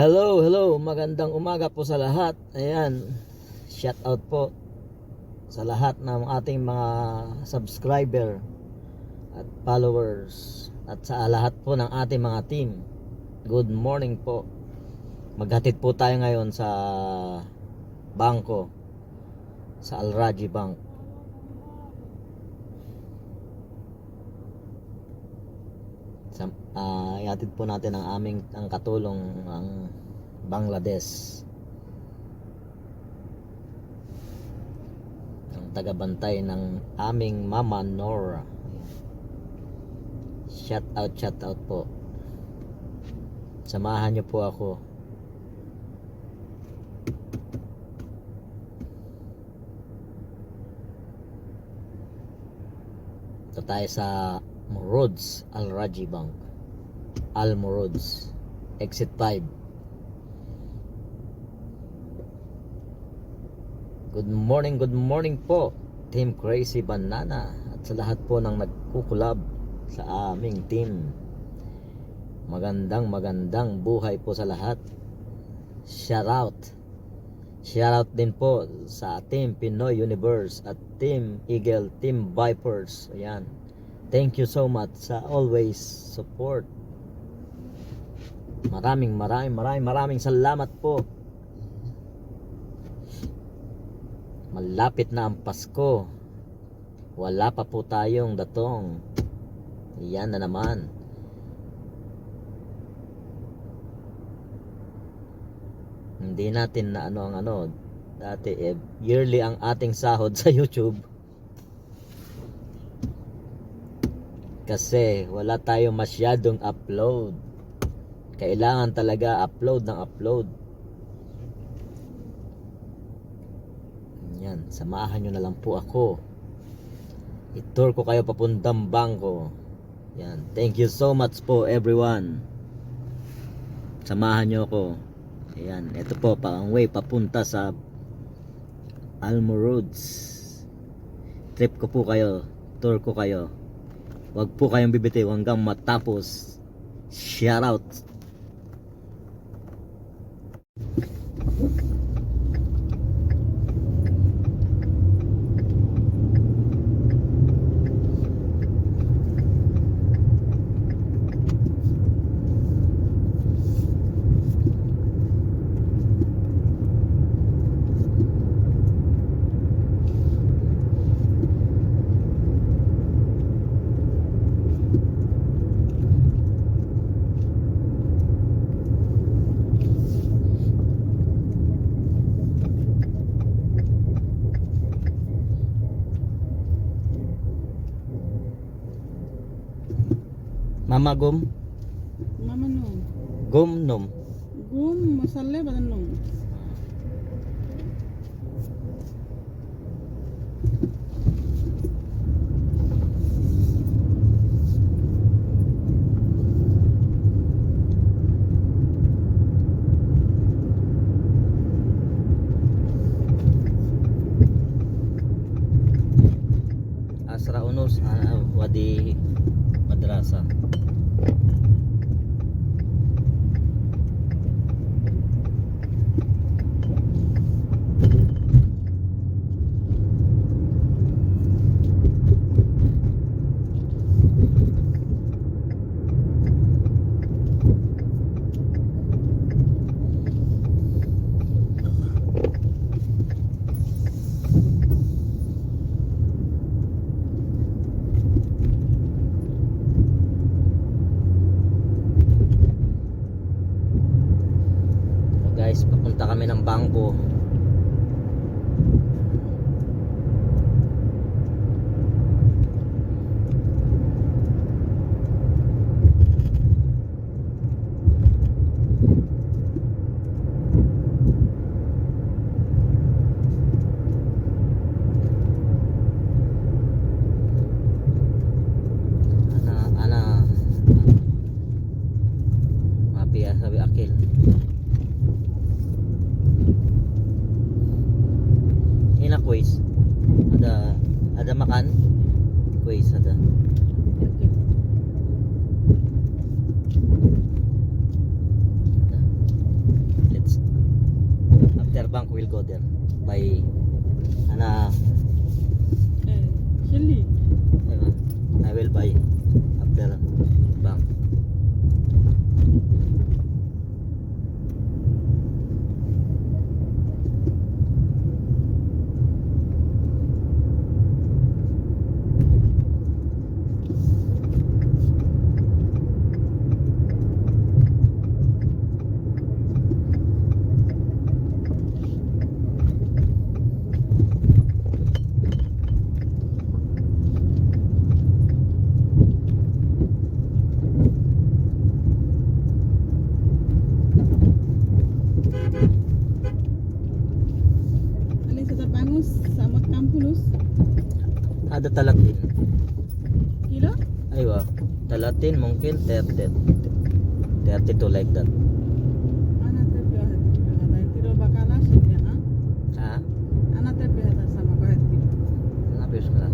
Hello, magandang umaga po sa lahat. Ayan, shout out po sa lahat ng ating mga subscriber at followers at sa lahat po ng ating mga team. Good morning po. Maghatid po tayo ngayon sa bangko, sa Al Rajhi Bank. Ihatid po natin ang katulong ng Bangladesh, ang tagabantay ng aming Mama Nora. Shout out po. Samahan niyo po ako. Ito tayo sa Morods Al Rajhi Bank, Al Morods, exit 5. Good morning po Team Crazy Banana at sa lahat po ng nagkukulab sa aming team. Magandang buhay po sa lahat. Shout out din po sa Team Pinoy Universe at Team Eagle, Team Vipers. Ayan, thank you so much sa always support. Maraming salamat po. Malapit na ang Pasko. Wala pa po tayong datong. Yan na naman. Hindi natin na dati yearly ang ating sahod sa YouTube. Kasi wala tayong masyadong upload. Kailangan talaga upload. Yan, samahan nyo na lang po ako. I-tour ko kayo papuntang bangko. Yan, thank you so much po everyone. Samahan nyo ako. Ayan, ito po ang way papunta sa Al Morods. Trip ko po kayo, tour ko kayo. Wag po kayong bibitiw hanggang matapos. Shout out. Mama Gum? Mama nom. Gum nom. Gum masala ba nom? Asra Unos Wadi Madrasa. Guys, papunta kami ng bangko. Ana mapia sabi akil. Hina quiz ada makan quiz ada. order by ana Chili. I will buy after bank. Alin sa Tapangus, sa Magkampulos. Ada talatin. Kilo? Aywa, talatin mungkin 30 32 like that. Anak tepi ahat. Ada tiro bakala sih ha. Ha? Anak tepi ahat sama kahat kilo. Napis ka.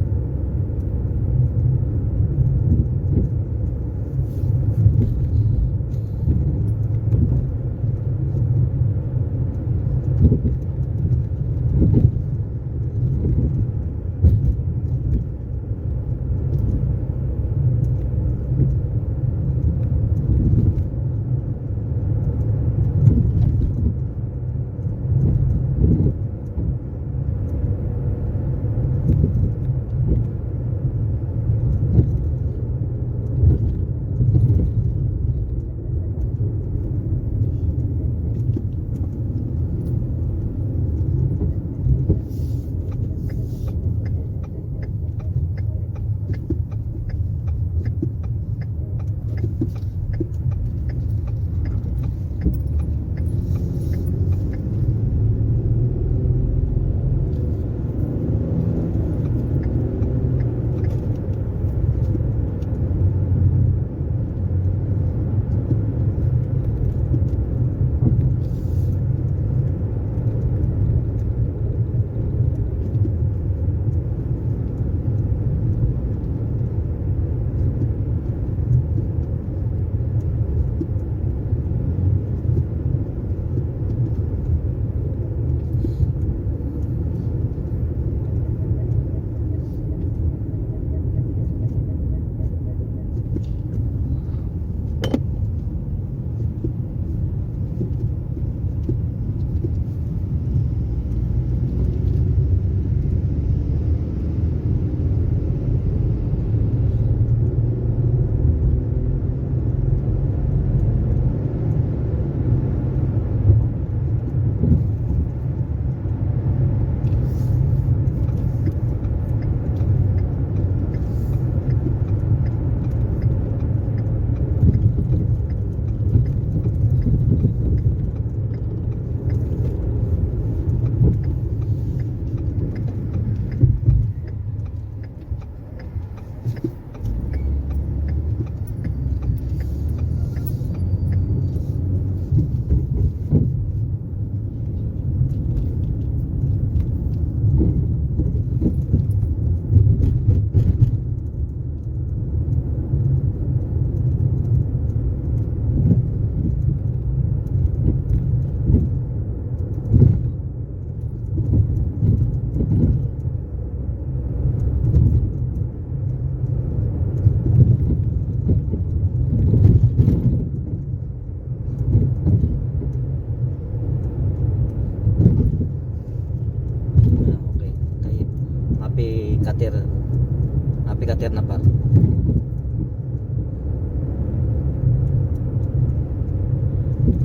Kater na par.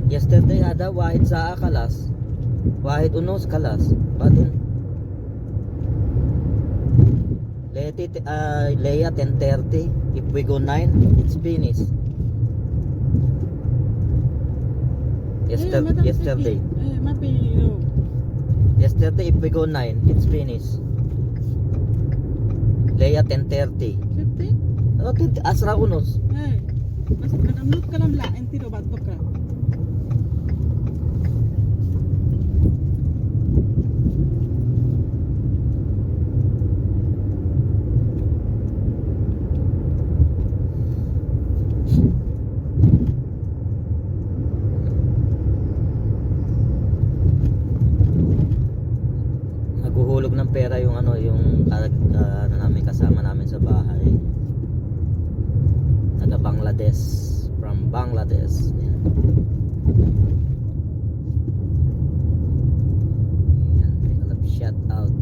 Yesterday ada wahid sa kalas. Wahid unos kalas. Badin. Leia 10:30. If we go 9, it's finished. Yesterday. Mapilo. Yesterday if we go 9, it's finished. Leia 10:30. Siyempre? Okay, asra unos. Mas nag-upload ka lang lain tiro ba't ka? Bangladesh. From Bangladesh. Yan. Yan, make a love shout out.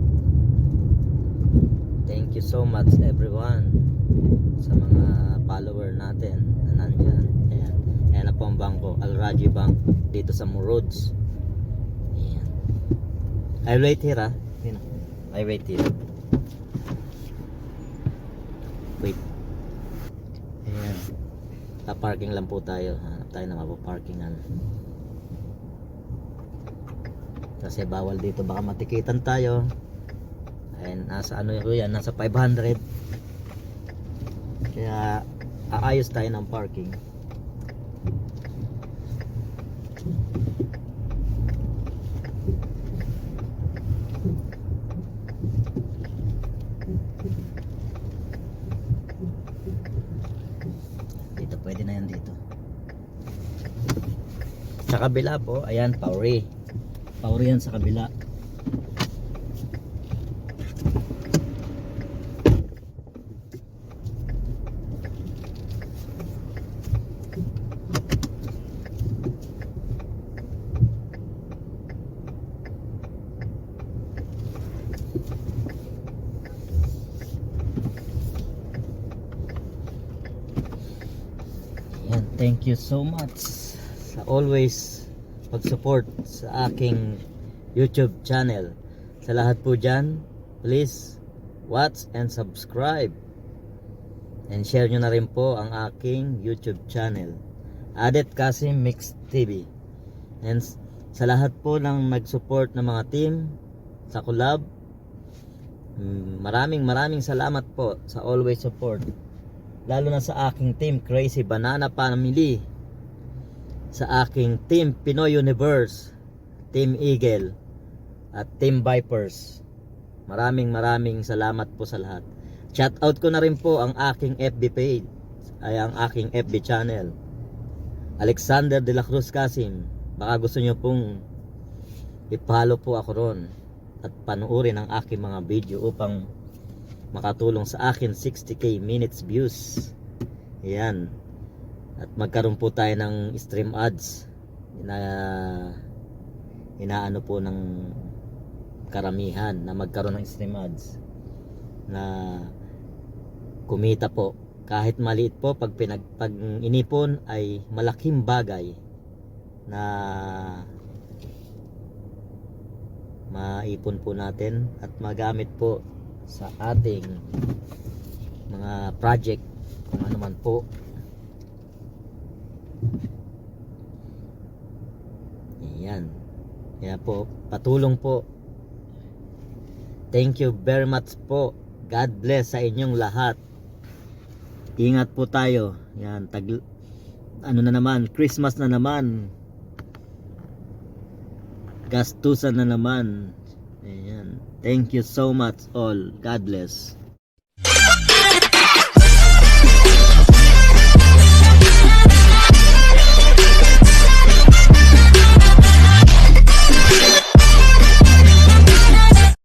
Thank you so much everyone sa mga follower natin na nandyan. Ayan. Ayan na po ang bangko, Al Raji Bank dito sa Murods. Ayan. I wait here ah. Ayan. I wait here. Wait. Ayan. Parking lang po tayo. Hanap tayo na mapaparkingan. Kasi bawal dito, baka matikitan tayo. Ayan, nasa ano yan, nasa 500. Kaya aayos tayo ng parking. Dito pwede na yan dito. Sa kabila po, ayan, Pauri. Pauri yan sa kabila. Ayan, thank you so much sa always pag-support sa aking YouTube channel. Sa lahat po dyan, please watch and subscribe. And share nyo na rin po ang aking YouTube channel, Adet Kasim Mix TV. And sa lahat po ng nag-support ng mga team sa collab, maraming salamat po sa always support. Lalo na sa aking team Crazy Banana Family, sa aking team Pinoy Universe, Team Eagle at Team Vipers. Maraming salamat po sa lahat. Shout out ko na rin po ang aking FB page, ay ang aking FB channel, Alexander de la Cruz Kasim. Baka gusto nyo pong i-follow po ako ron at panuorin ang aking mga video upang makatulong sa akin 60k minutes views. Ayan. At magkaroon po tayo ng stream ads na inaano po ng karamihan na magkaroon ng stream ads na kumita po. Kahit maliit po, pag inipon ay malaking bagay na maipon po natin at magamit po sa ating mga project kung ano man po. Ayan. Kaya po, patulong po. Thank you very much po. God bless sa inyong lahat. Ingat po tayo. Yan, ano na naman, Christmas na naman. Gastusan na naman. Ayan. Thank you so much all. God bless.